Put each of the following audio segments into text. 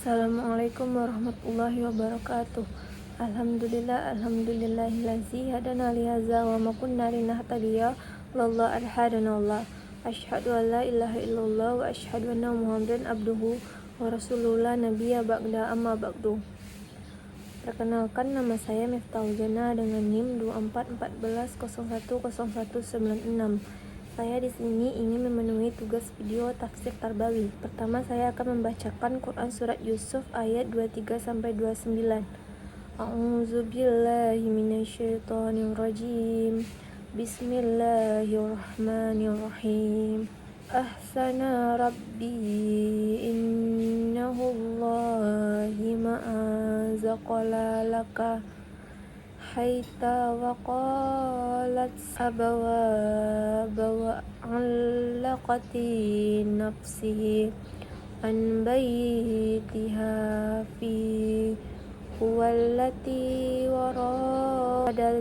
Assalamualaikum warahmatullahi wabarakatuh. Alhamdulillahillazi hadana lihaza wa ma kunna linahtadiya laula an hadanallah. Asyhadu an la ilaha illallah wa asyhadu anna Muhammadan abduhu wa rasuluhu la nabiyya ba'da amma ba'du. Perkenalkan, nama saya Miftahul Jannah dengan NIM 2414010196. Saya di sini ingin memenuhi tugas video tafsir Tarbawi. Pertama, saya akan membacakan Quran surat Yusuf ayat 23 sampai 29. A'udzubillahi minasyaitonirrajim. Bismillahirrahmanirrahim. Ahsana rabbi innahu Allahi ma'azaqala laka haita wa qalat abawa allaqati nafsihi an baytiha fi huwallati waradalhu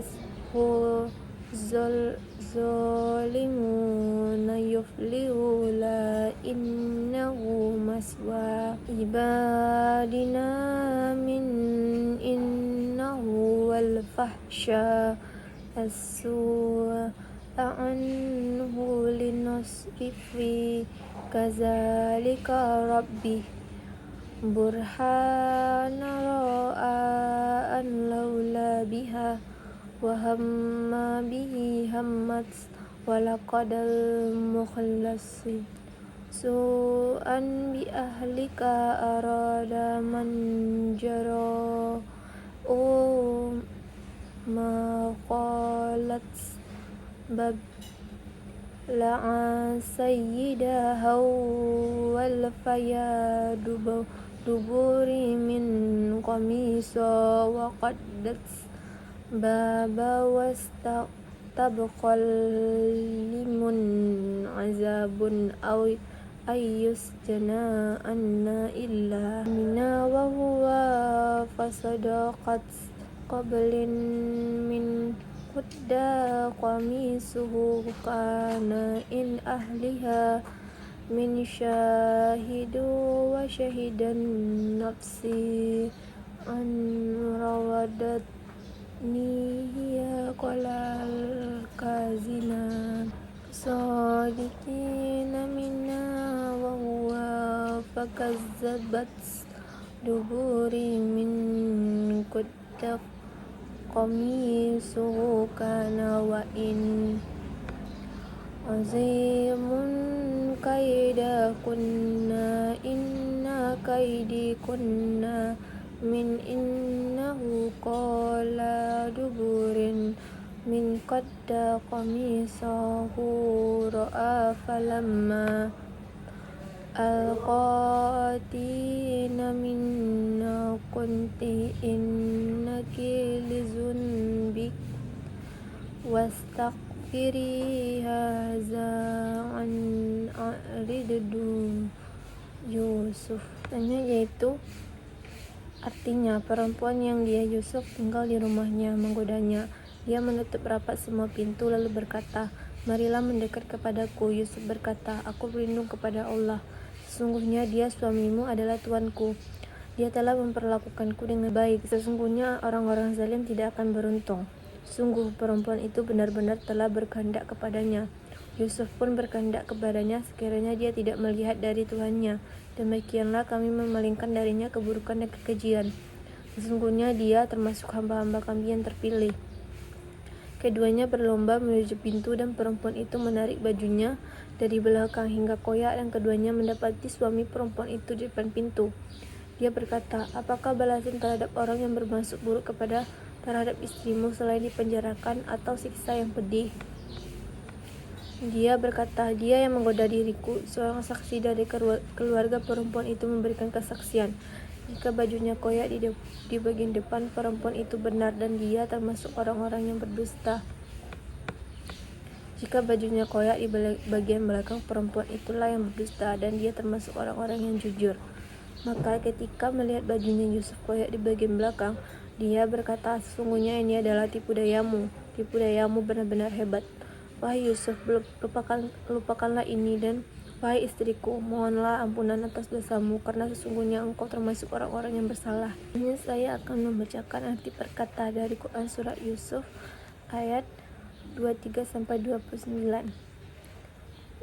zolimuna yuflihu la innahu maswa ibadina min innahu wal fahsya as-su'a anhu linasrifi kazalika rabbi burhana ra'an laula biha wa hamma bihi hammat walaqadal mukhlasi su'an bi ahlika arada man jara ma qalat bab la'a sayyidaha wal fayadu duburi min qamisa wa qaddat baba wastabqal limun azabun aw ayyus jana anna illa mina wa huwa fasadaqat qablin min qudda qamisuhu kana in ahliha min syahidu wa syahidan nafsi an rawadatni hiya qalal kazina sadiqina minna wa huwa fakazzabat duburi min qudda qamisuhu kana wa in azimun kaida kunna inna kaidi kunna min innahu qala duburin min qadda qamisahu ra'a falamma alqatina minna kunti innaki lizunbik wastaghfiri haza an aridu Yusuf. Yaitu artinya perempuan yang dia Yusuf tinggal di rumahnya menggodanya. Dia menutup rapat semua pintu lalu berkata, marilah mendekat kepadaku. Yusuf berkata, aku berlindung kepada Allah. Sesungguhnya dia suamimu adalah Tuanku. Dia telah memperlakukanku dengan baik. Sesungguhnya orang-orang zalim tidak akan beruntung. Sungguh perempuan itu benar-benar telah berkehendak kepadanya. Yusuf pun berkehendak kepadanya sekiranya dia tidak melihat dari Tuhannya. Demikianlah kami memalingkan darinya keburukan dan kekejian. Sesungguhnya dia termasuk hamba-hamba kami yang terpilih. Keduanya berlomba menuju pintu dan perempuan itu menarik bajunya dari belakang hingga koyak dan keduanya mendapati suami perempuan itu di depan pintu. Dia berkata, apakah balasan terhadap orang yang bermaksud buruk terhadap istrimu selain dipenjarakan atau siksa yang pedih? Dia berkata, dia yang menggoda diriku. Seorang saksi dari keluarga perempuan itu memberikan kesaksian. Jika bajunya koyak di bagian depan, perempuan itu benar dan dia termasuk orang-orang yang berdusta. Jika bajunya koyak di bagian belakang, perempuan itulah yang berdusta dan dia termasuk orang-orang yang jujur. Maka ketika melihat bajunya Yusuf koyak di bagian belakang, dia berkata, sesungguhnya ini adalah tipu dayamu benar-benar hebat. Wahai Yusuf, lupakanlah ini dan Wahai istriku, mohonlah ampunan atas dosamu, karena sesungguhnya engkau termasuk orang-orang yang bersalah. Ini saya akan membacakan arti perkata dari Quran Surat Yusuf ayat 23-29.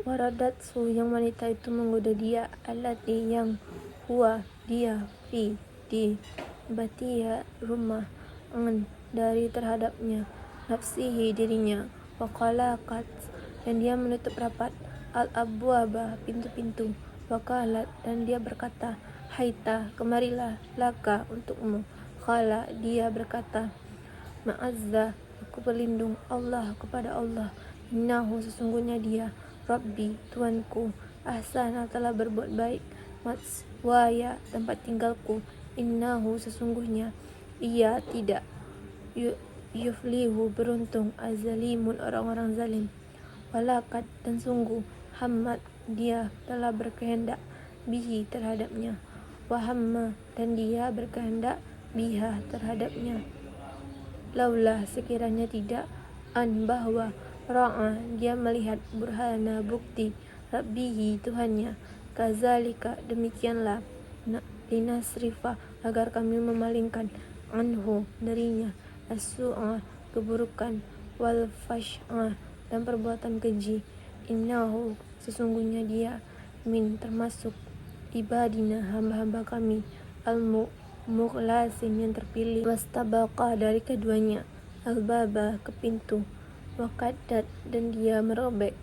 Waradatsu, yang wanita itu menggoda dia, allati, yang huwa, dia, di batiha, rumah, dari terhadapnya, nafsihi, dirinya, waqalakat, dan dia menutup rapat, al-abwaba, pintu-pintu, waqalat, dan dia berkata, haita, kemarilah, laka, untukmu, qala, dia berkata, ma'azza, aku berlindung Allah kepada Allah, innahu, sesungguhnya dia, Rabbi, Tuanku, ahsana, telah berbuat baik, matswaya, tempat tinggalku, innahu, sesungguhnya ia tidak, yuflihu, beruntung, azalimun, orang-orang zalim, walakat, dan sungguh, hamad, dia telah berkehendak, bihi, terhadapnya, wahamma, dan dia berkehendak, biha, terhadapnya, laulah, sekiranya tidak, bahwa, ra'a, dia melihat, burhana, bukti, rabbihi, Tuhannya, kazalika, demikianlah, linasrifa, agar kami memalingkan, anhu, darinya, as-su'a, keburukan, wal fash'a, dan perbuatan keji, innahu, sesungguhnya dia, termasuk, ibadina, hamba-hamba kami, al-mukhlasin, yang terpilih, wastabaqa, dari keduanya, al-baba, ke pintu, waqaddat, dan dia merobek,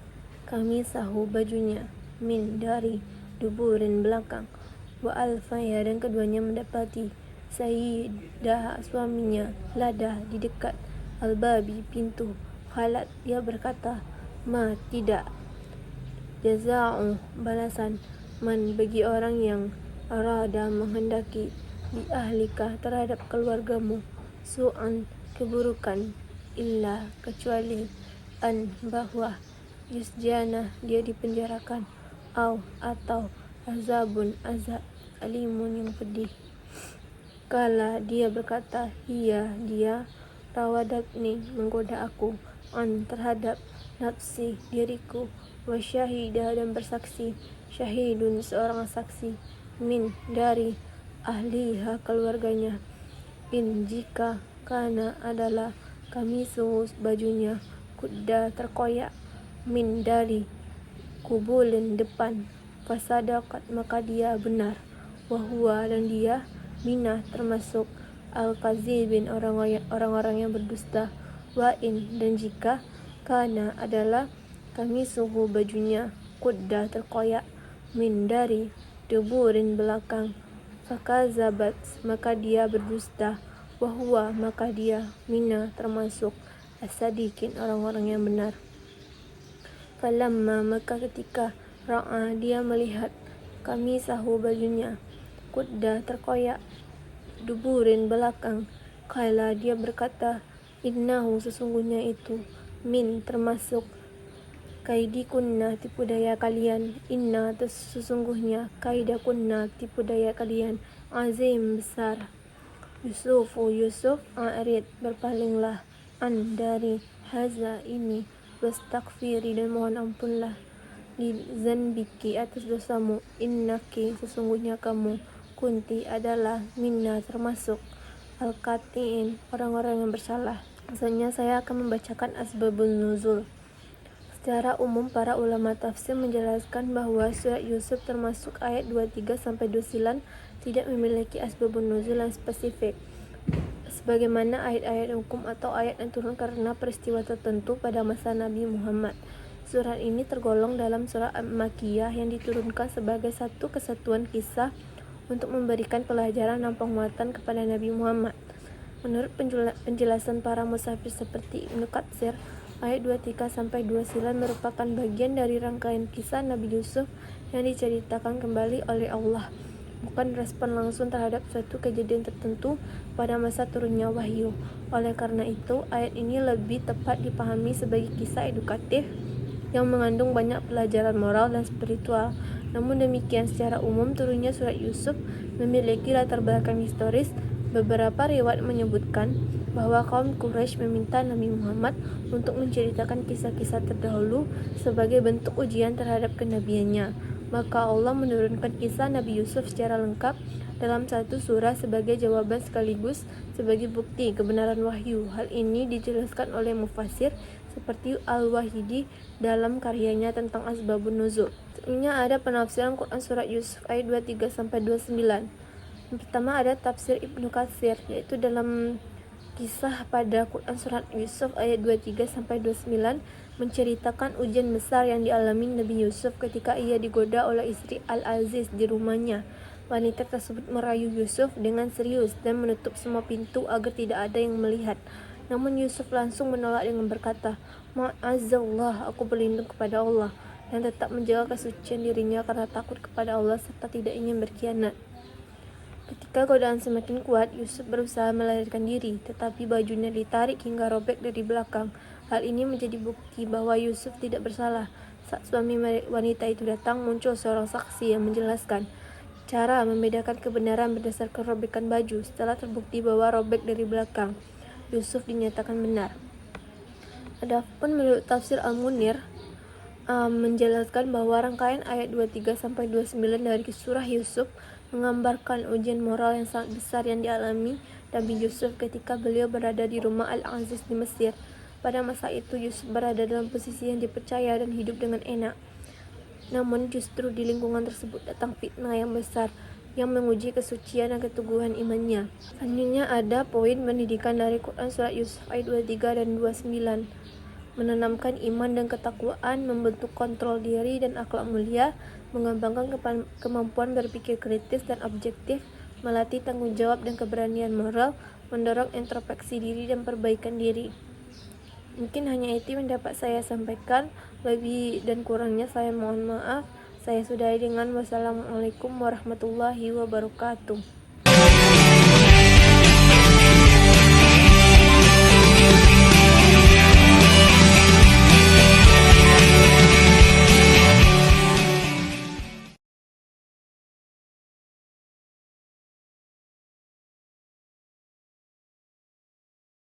kami sahu, bajunya, dari, duburin, belakang, wa alfaya, dan keduanya mendapati, sayyidah, suaminya, ladah, di dekat, al-babi, pintu, qalat, dia berkata, ma, tidak, jaza'u, balasan, man, bagi orang yang arada, menghendaki, bi ahlika, terhadap keluargamu, su'an, keburukan, illa, kecuali, bahwa, yusjana, dia dipenjarakan, atau, azabun, azab, alimun, yang pedih. Kala, dia berkata, dia, rawadatni, menggoda aku, terhadap, nafsi, diriku, wa syahidah, dan bersaksi, syahidun, seorang saksi, dari, ahliha, keluarganya, jika, kana, adalah, kamisuhu, bajunya, kudda, terkoyak, dari, kubulin, depan, fasadakat, maka dia benar, wahua, dan dia, termasuk, al-kazibin, orang-orang yang berdusta, wa'in, dan jika, kana, adalah, kamisuhu, bajunya, kudda, terkoyak, dari, duburin, belakang, fakazabat, maka dia berdusta, wahua, maka dia, termasuk, as-sadikin, orang-orang yang benar. Falamma, maka ketika, ra'a, dia melihat, kami sahu, bajunya, kudda, terkoyak, duburin, belakang, qala, dia berkata, innahu, sesungguhnya itu, termasuk, kaidikunna, tipu daya kalian, inna, sesungguhnya, kaidakunna, tipu daya kalian, azim, besar. Yusuf, a'rid, berpalinglah, dari, haza, ini, wastakfiri, dan mohon ampunlah, li zanbiki, atas dosamu, innaki, sesungguhnya kamu, kunti, adalah, termasuk, al-katiin, orang-orang yang bersalah. Misalnya saya akan membacakan asbabun nuzul. Secara umum, para ulama tafsir menjelaskan bahwa surat Yusuf termasuk ayat 23-29 tidak memiliki asbabun nuzul yang spesifik, sebagaimana ayat-ayat hukum atau ayat yang turun karena peristiwa tertentu pada masa Nabi Muhammad. Surat ini tergolong dalam surat Makkiyah yang diturunkan sebagai satu kesatuan kisah untuk memberikan pelajaran dan penguatan kepada Nabi Muhammad. Menurut penjelasan para musafir seperti Ibnu Katsir, ayat 23-29 merupakan bagian dari rangkaian kisah Nabi Yusuf yang diceritakan kembali oleh Allah, bukan respon langsung terhadap suatu kejadian tertentu pada masa turunnya wahyu. Oleh karena itu, ayat ini lebih tepat dipahami sebagai kisah edukatif yang mengandung banyak pelajaran moral dan spiritual. Namun demikian, secara umum turunnya surat Yusuf memiliki latar belakang historis Beberapa riwayat menyebutkan bahwa kaum Quraisy meminta Nabi Muhammad untuk menceritakan kisah-kisah terdahulu sebagai bentuk ujian terhadap kenabiannya. Maka Allah menurunkan kisah Nabi Yusuf secara lengkap dalam satu surah sebagai jawaban sekaligus sebagai bukti kebenaran wahyu. Hal ini dijelaskan oleh mufassir seperti Al-Wahidi dalam karyanya tentang Asbabun Nuzul. Selanjutnya ada penafsiran Quran surat Yusuf ayat 23 sampai 29. Yang pertama ada tafsir Ibnu Katsir, yaitu dalam kisah pada Quran surat Yusuf ayat 23 sampai 29 menceritakan ujian besar yang dialami Nabi Yusuf ketika ia digoda oleh istri Al-Aziz di rumahnya. Wanita tersebut merayu Yusuf dengan serius dan menutup semua pintu agar tidak ada yang melihat. Namun Yusuf langsung menolak dengan berkata, "Ma'azallah, aku berlindung kepada Allah," dan tetap menjaga kesucian dirinya karena takut kepada Allah serta tidak ingin berkhianat. Ketika godaan semakin kuat, Yusuf berusaha melarikan diri, tetapi bajunya ditarik hingga robek dari belakang. Hal ini menjadi bukti bahwa Yusuf tidak bersalah. Saat suami wanita itu datang, muncul seorang saksi yang menjelaskan cara membedakan kebenaran berdasarkan robekan baju. Setelah terbukti bahwa robek dari belakang, Yusuf dinyatakan benar. Adapun menurut tafsir Al-Munir menjelaskan bahwa rangkaian ayat 23 sampai 29 dari surah Yusuf menggambarkan ujian moral yang sangat besar yang dialami Nabi Yusuf ketika beliau berada di rumah Al-Aziz di Mesir. Pada masa itu Yusuf berada dalam posisi yang dipercaya dan hidup dengan enak. Namun justru di lingkungan tersebut datang fitnah yang besar yang menguji kesucian dan keteguhan imannya. Selanjutnya ada poin pendidikan dari Quran surat Yusuf ayat 23 dan 29. Menanamkan iman dan ketakwaan, membentuk kontrol diri dan akhlak mulia, mengembangkan kemampuan berpikir kritis dan objektif, melatih tanggung jawab dan keberanian moral, mendorong introspeksi diri dan perbaikan diri. Mungkin hanya itu yang dapat saya sampaikan. Lebih dan kurangnya saya mohon maaf. Saya sudahi dengan wassalamualaikum warahmatullahi wabarakatuh.